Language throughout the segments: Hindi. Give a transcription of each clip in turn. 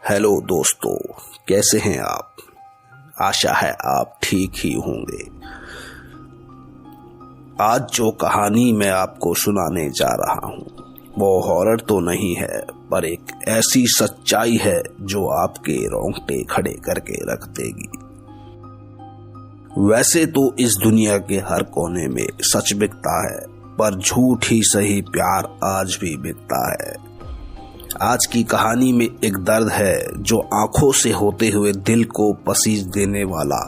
हेलो दोस्तों, कैसे हैं आप। आशा है आप ठीक ही होंगे। आज जो कहानी मैं आपको सुनाने जा रहा हूँ वो हॉरर तो नहीं है, पर एक ऐसी सच्चाई है जो आपके रोंगटे खड़े करके रख देगी। वैसे तो इस दुनिया के हर कोने में सच बिकता है, पर झूठ ही सही प्यार आज भी बिकता है। आज की कहानी में एक दर्द है जो आंखों से होते हुए दिल को पसीज देने वाला,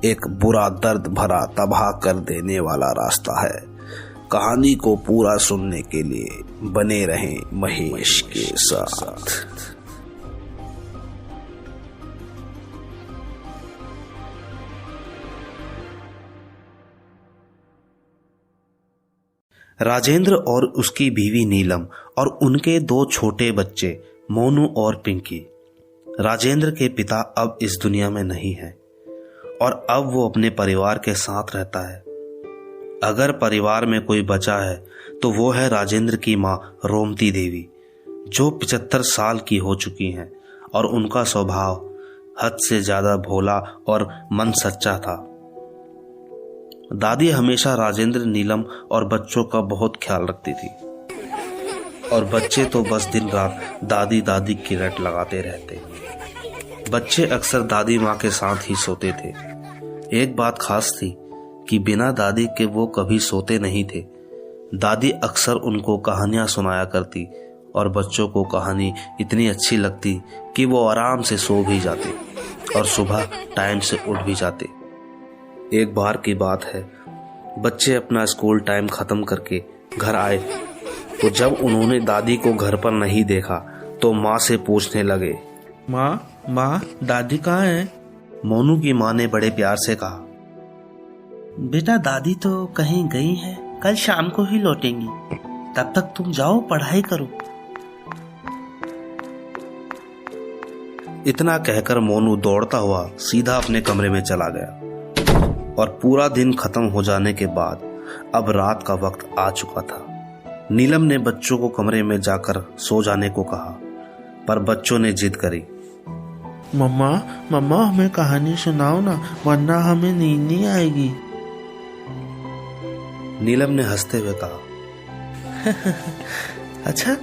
एक बुरा दर्द भरा तबाह कर देने वाला रास्ता है। कहानी को पूरा सुनने के लिए बने रहें महेश के साथ। राजेंद्र और उसकी बीवी नीलम और उनके दो छोटे बच्चे मोनू और पिंकी। राजेंद्र के पिता अब इस दुनिया में नहीं है और अब वो अपने परिवार के साथ रहता है। अगर परिवार में कोई बचा है तो वो है राजेंद्र की माँ रोमती देवी, जो 75 साल की हो चुकी हैं और उनका स्वभाव हद से ज्यादा भोला और मन सच्चा था। दादी हमेशा राजेंद्र, नीलम और बच्चों का बहुत ख्याल रखती थी और बच्चे तो बस दिन रात दादी दादी की रट लगाते रहते। बच्चे अक्सर दादी माँ के साथ ही सोते थे। एक बात खास थी कि बिना दादी के वो कभी सोते नहीं थे। दादी अक्सर उनको कहानियां सुनाया करती और बच्चों को कहानी इतनी अच्छी लगती कि वो आराम से सो भी जाते और सुबह टाइम से उठ भी जाते। एक बार की बात है, बच्चे अपना स्कूल टाइम खत्म करके घर आए तो जब उन्होंने दादी को घर पर नहीं देखा तो माँ से पूछने लगे, माँ दादी कहाँ है। मोनू की माँ ने बड़े प्यार से कहा, बेटा दादी तो कहीं गई है, कल शाम को ही लौटेंगी, तब तक तुम जाओ पढ़ाई करो। इतना कहकर मोनू दौड़ता हुआ सीधा अपने कमरे में चला गया और पूरा दिन खत्म हो जाने के बाद अब रात का वक्त आ चुका था। नीलम ने बच्चों को कमरे में जाकर सो जाने को कहा, पर बच्चों ने जिद करी, मम्मा हमें कहानी सुनाओ ना, वरना हमें नींद नहीं आएगी। नीलम ने हंसते हुए कहा, अच्छा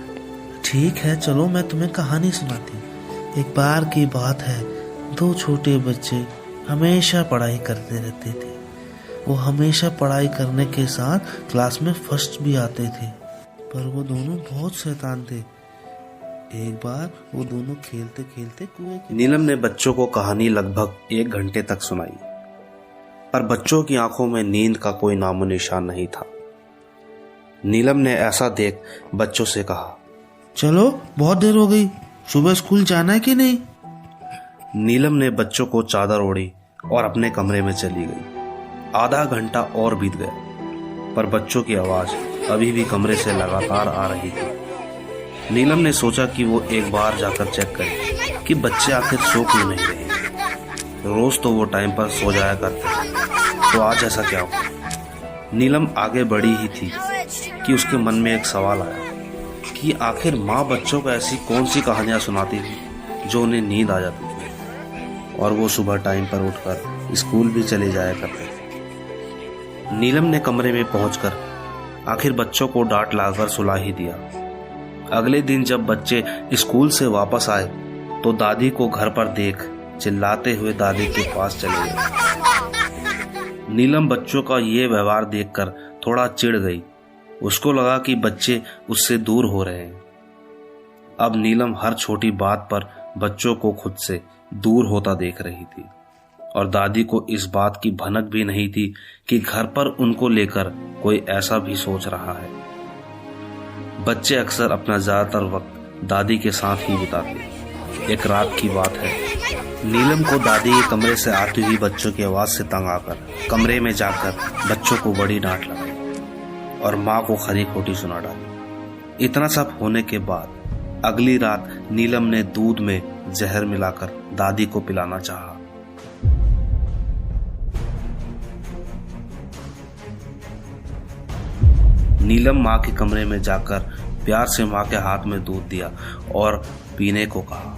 ठीक है, चलो मैं तुम्हें कहानी सुनाती। एक बार की बात है, दो छोटे बच्चे हमेशा पढ़ाई करते रहते थे। वो हमेशा पढ़ाई करने के साथ क्लास में फर्स्ट भी आते थे, पर वो दोनों बहुत शैतान थे। एक बार वो दोनों खेलते खेलते कुएं के। नीलम ने बच्चों को कहानी लगभग 1 घंटे तक सुनाई, पर बच्चों की आंखों में नींद का कोई नामो निशान नहीं था। नीलम ने ऐसा देख बच्चों से कहा, चलो बहुत देर हो गई, सुबह स्कूल जाना है कि नहीं। नीलम ने बच्चों को चादर ओढ़ी और अपने कमरे में चली गई। आधा घंटा और बीत गया, पर बच्चों की आवाज अभी भी कमरे से लगातार आ रही थी। नीलम ने सोचा कि वो एक बार जाकर चेक करे कि बच्चे आखिर सो क्यों नहीं रहे। रोज तो वो टाइम पर सो जाया करते, तो आज ऐसा क्या हुआ। नीलम आगे बढ़ी ही थी कि उसके मन में एक सवाल आया कि आखिर माँ बच्चों को ऐसी कौन सी कहानियां सुनाती थी जो उन्हें नींद आ जाती थी और वो सुबह टाइम पर उठकर स्कूल भी चले जाया करते। नीलम ने कमरे में पहुंचकर आखिर बच्चों को डांट लाकर सुला ही दिया। अगले दिन जब बच्चे स्कूल से वापस आए तो दादी को घर पर देख चिल्लाते हुए दादी के पास चले गए। नीलम बच्चों का ये व्यवहार देखकर थोड़ा चिढ़ गई। उसको लगा कि बच्चे उससे दूर हो रहे हैं। अब नीलम हर छोटी बात पर बच्चों को खुद से दूर होता देख रही थी और दादी को इस बात की भनक भी नहीं थी कि घर पर उनको लेकर कोई ऐसा भी सोच रहा है। बच्चे अक्सर अपना ज्यादातर वक्त दादी के साथ ही बिताते। एक रात की बात है, नीलम को दादी के कमरे से आती हुई बच्चों की आवाज से तंग आकर कमरे में जाकर बच्चों को बड़ी डांट लगाई और माँ को खरी खोटी सुना डाली। इतना सब होने के बाद अगली रात नीलम ने दूध में जहर मिलाकर दादी को पिलाना चाहा। नीलम माँ के कमरे में जाकर प्यार से माँ के हाथ में दूध दिया और पीने को कहा।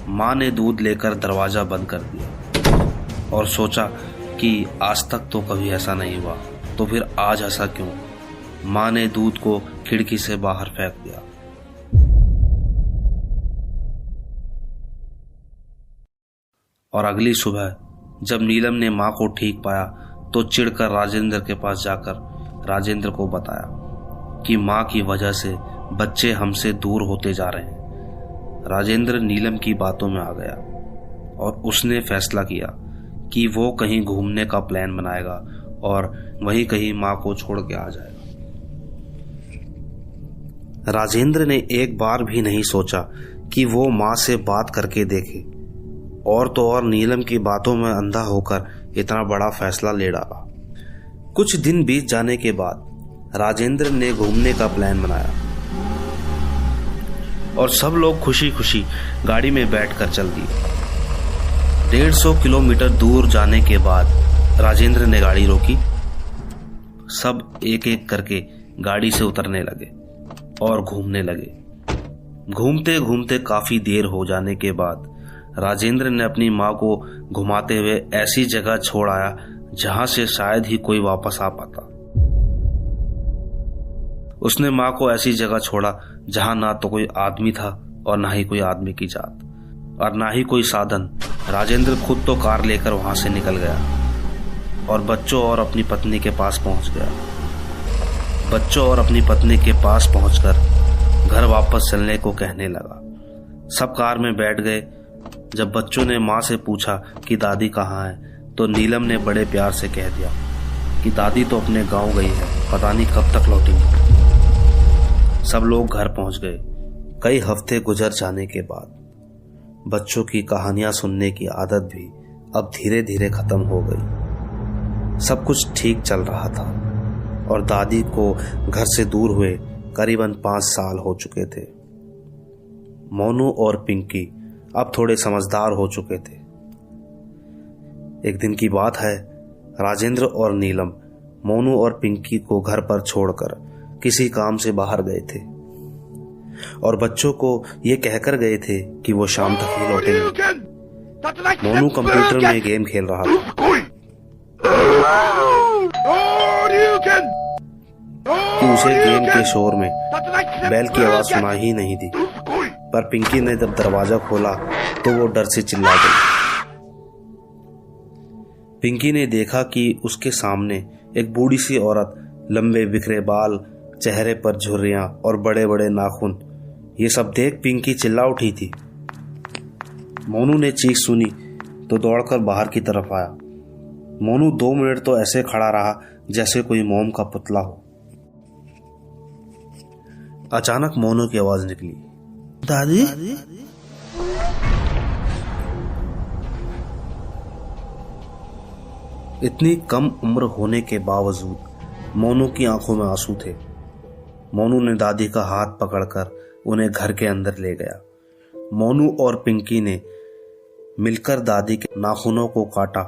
माँ ने दूध लेकर दरवाज़ा बंद कर दिया और सोचा कि आज तक तो कभी ऐसा नहीं हुआ, तो फिर आज ऐसा क्यों। माँ ने दूध को खिड़की से बाहर फेंक दिया। और अगली सुबह जब नीलम ने माँ को ठीक पाया तो चिढ़कर राजेंद्र के पास जाकर राजेंद्र को बताया कि माँ की वजह से बच्चे हमसे दूर होते जा रहे हैं। राजेंद्र नीलम की बातों में आ गया और उसने फैसला किया कि वो कहीं घूमने का प्लान बनाएगा और वहीं कहीं माँ को छोड़ के आ जाएगा। राजेंद्र ने एक बार भी नहीं सोचा कि वो माँ से बात करके देखे, और तो और नीलम की बातों में अंधा होकर इतना बड़ा फैसला ले डाला। कुछ दिन बीत जाने के बाद राजेंद्र ने घूमने का प्लान बनाया और सब लोग खुशी खुशी गाड़ी में बैठकर चल दिए। 150 किलोमीटर दूर जाने के बाद राजेंद्र ने गाड़ी रोकी। सब एक एक करके गाड़ी से उतरने लगे और घूमने लगे। घूमते घूमते काफी देर हो जाने के बाद राजेंद्र ने अपनी माँ को घुमाते हुए ऐसी जगह छोड़ आया जहां से शायद ही कोई वापस आ पाता। उसने माँ को ऐसी जगह छोड़ा जहां ना तो कोई आदमी था और ना ही कोई आदमी की जात और ना ही कोई साधन। राजेंद्र खुद तो कार लेकर वहां से निकल गया और बच्चों और अपनी पत्नी के पास पहुंच गया। बच्चों और अपनी पत्नी के पास पहुंचकर घर वापस चलने को कहने लगा। सब कार में बैठ गए। जब बच्चों ने माँ से पूछा कि दादी कहाँ है, तो नीलम ने बड़े प्यार से कह दिया कि दादी तो अपने गांव गई है, पता नहीं कब तक लौटेंगी। सब लोग घर पहुंच गए। कई हफ्ते गुजर जाने के बाद बच्चों की कहानियां सुनने की आदत भी अब धीरे धीरे खत्म हो गई। सब कुछ ठीक चल रहा था और दादी को घर से दूर हुए करीबन 5 साल हो चुके थे। मोनू और पिंकी अब थोड़े समझदार हो चुके थे। एक दिन की बात है, राजेंद्र और नीलम मोनू और पिंकी को घर पर छोड़कर किसी काम से बाहर गए थे और बच्चों को ये कहकर गए थे कि वो शाम तक ही लौटेंगे। मोनू कंप्यूटर में गेम खेल रहा था कि उसे गेम के शोर में बैल की आवाज सुनाई ही नहीं दी, पर पिंकी ने जब दरवाजा खोला तो वो डर से चिल्ला गई। पिंकी ने देखा कि उसके सामने एक बूढ़ी सी औरत, लंबे बिखरे बाल, चेहरे पर झुर्रियां और बड़े बड़े नाखून। ये सब देख पिंकी चिल्ला उठी थी। मोनू ने चीख सुनी तो दौड़कर बाहर की तरफ आया। मोनू 2 मिनट तो ऐसे खड़ा रहा जैसे कोई मोम का पुतला हो। अचानक मोनू की आवाज निकली, दादी? इतनी कम उम्र होने के बावजूद मोनू की आंखों में आंसू थे। मोनू ने दादी का हाथ पकड़कर उन्हें घर के अंदर ले गया। मोनू और पिंकी ने मिलकर दादी के नाखूनों को काटा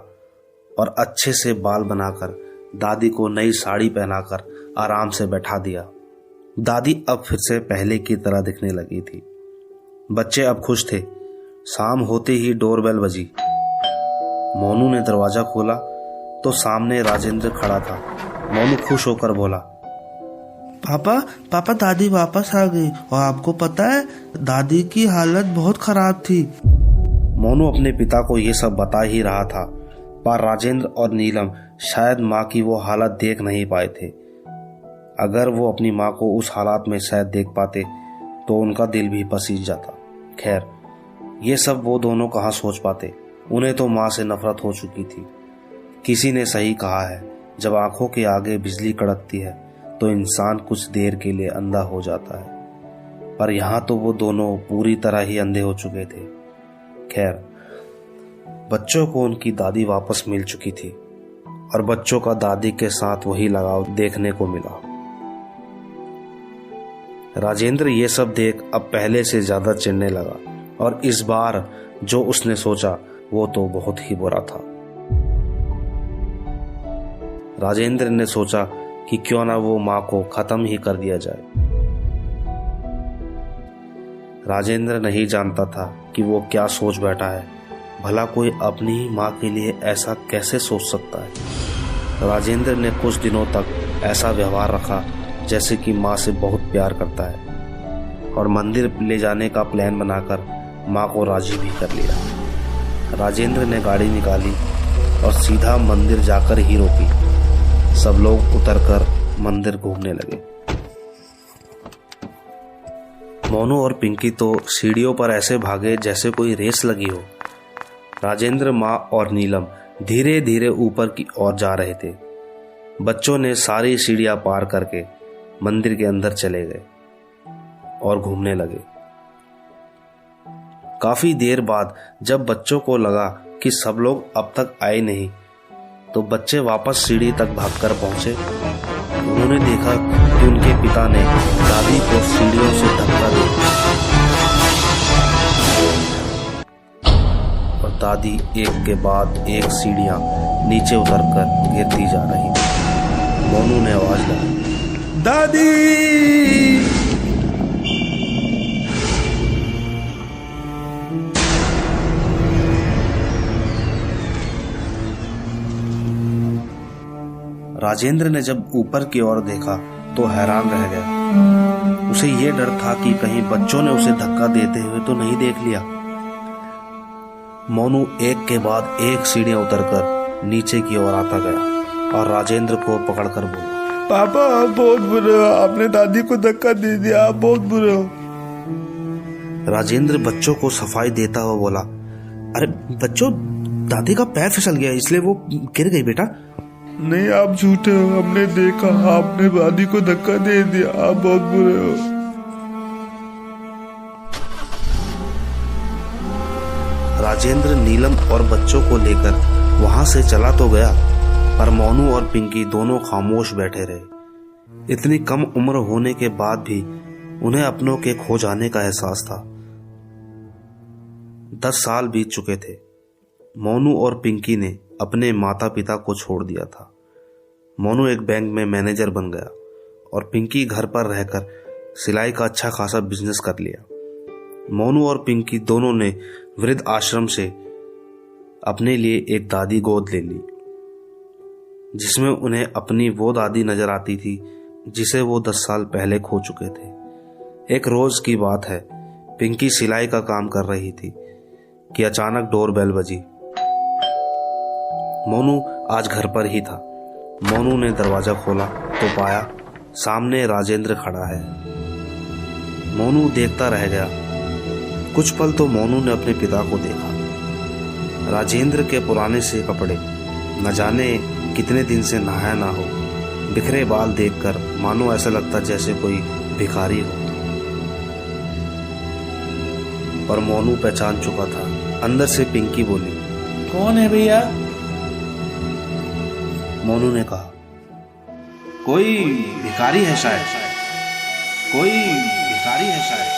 और अच्छे से बाल बनाकर दादी को नई साड़ी पहनाकर आराम से बैठा दिया। दादी अब फिर से पहले की तरह दिखने लगी थी। बच्चे अब खुश थे। शाम होते ही डोरबेल बजी। मोनू ने दरवाजा खोला तो सामने राजेंद्र खड़ा था। मोनू खुश होकर बोला, पापा दादी वापस आ गई और आपको पता है दादी की हालत बहुत खराब थी। मोनू अपने पिता को ये सब बता ही रहा था, पर राजेंद्र और नीलम शायद माँ की वो हालत देख नहीं पाए थे। अगर वो अपनी माँ को उस हालात में शायद देख पाते तो उनका दिल भी पसीज जाता। खैर, ये सब वो दोनों कहाँ सोच पाते। उन्हें तो माँ से नफरत हो चुकी थी। किसी ने सही कहा है, जब आंखों के आगे बिजली कड़कती है तो इंसान कुछ देर के लिए अंधा हो जाता है, पर यहाँ तो वो दोनों पूरी तरह ही अंधे हो चुके थे। खैर, बच्चों को उनकी दादी वापस मिल चुकी थी और बच्चों का दादी के साथ वही लगाव देखने को मिला। राजेंद्र ये सब देख अब पहले से ज्यादा चिढ़ने लगा और इस बार जो उसने सोचा वो तो बहुत ही बुरा था। राजेंद्र ने सोचा कि क्यों ना वो माँ को खत्म ही कर दिया जाए। राजेंद्र नहीं जानता था कि वो क्या सोच बैठा है। भला कोई अपनी ही माँ के लिए ऐसा कैसे सोच सकता है। राजेंद्र ने कुछ दिनों तक ऐसा व्यवहार रखा जैसे कि माँ से बहुत प्यार करता है और मंदिर ले जाने का प्लान बनाकर माँ को राजी भी कर लिया। राजेंद्र ने गाड़ी निकाली और सीधा मंदिर जाकर ही रोकी। सब लोग उतरकर मंदिर घूमने लगे। मोनू और पिंकी तो सीढ़ियों पर ऐसे भागे जैसे कोई रेस लगी हो। राजेंद्र, माँ और नीलम धीरे धीरे ऊपर की ओर जा रहे थे। बच्चों ने सारी सीढ़ियां पार करके मंदिर के अंदर चले गए और घूमने लगे। काफी देर बाद जब बच्चों को लगा कि सब लोग अब तक आए नहीं, तो बच्चे वापस सीढ़ी तक भागकर पहुंचे। उन्होंने देखा कि उनके पिता ने दादी को सीढ़ियों से धक्का दिया और दादी एक के बाद एक सीढ़ियां नीचे उतरकर गिरती जा रही थी। मोनू ने आवाज लगाई, दादी। राजेंद्र ने जब ऊपर की ओर देखा तो हैरान रह गया। उसे ये डर था कि कहीं बच्चों ने उसे धक्का देते हुए तो नहीं देख लिया। मोनू एक के बाद एक सीढ़ियां उतरकर नीचे की ओर आता गया और राजेंद्र को पकड़कर बोला, पापा आप बहुत बुरे हो, आपने दादी को धक्का दे दिया, आप बहुत बुरे हो। राजेंद्र बच्चों को सफाई देता हुआ बोला, अरे बच्चों, दादी का पैर फिसल गया इसलिए वो गिर गई बेटा। नहीं, आप झूठे हो, हमने देखा, आपने दादी को धक्का दे दिया, आप बहुत बुरे हो। राजेंद्र नीलम और बच्चों को लेकर वहां से चला तो गया, पर मोनू और पिंकी दोनों खामोश बैठे रहे। इतनी कम उम्र होने के बाद भी उन्हें अपनों के खो जाने का एहसास था। 10 साल बीत चुके थे। मोनू और पिंकी ने अपने माता पिता को छोड़ दिया था। मोनू एक बैंक में मैनेजर बन गया और पिंकी घर पर रहकर सिलाई का अच्छा खासा बिजनेस कर लिया। मोनू और पिंकी दोनों ने वृद्ध आश्रम से अपने लिए एक दादी गोद ले ली, जिसमें उन्हें अपनी वो दादी नजर आती थी जिसे वो 10 साल पहले खो चुके थे। एक रोज की बात है, पिंकी सिलाई का काम कर रही थी कि अचानक डोरबेल बजी। मोनू आज घर पर ही था। मोनू ने दरवाजा खोला तो पाया सामने राजेंद्र खड़ा है। मोनू देखता रह गया। कुछ पल तो मोनू ने अपने पिता को देखा। राजेंद्र के पुराने से कपड़े, न जाने कितने दिन से नहाया ना हो, बिखरे बाल देखकर मानो ऐसा लगता जैसे कोई भिखारी हो। पर मोनू पहचान चुका था। अंदर से पिंकी बोली, कौन है भैया? मोनू ने कहा, कोई भिखारी है शायद, कोई भिखारी है शायद।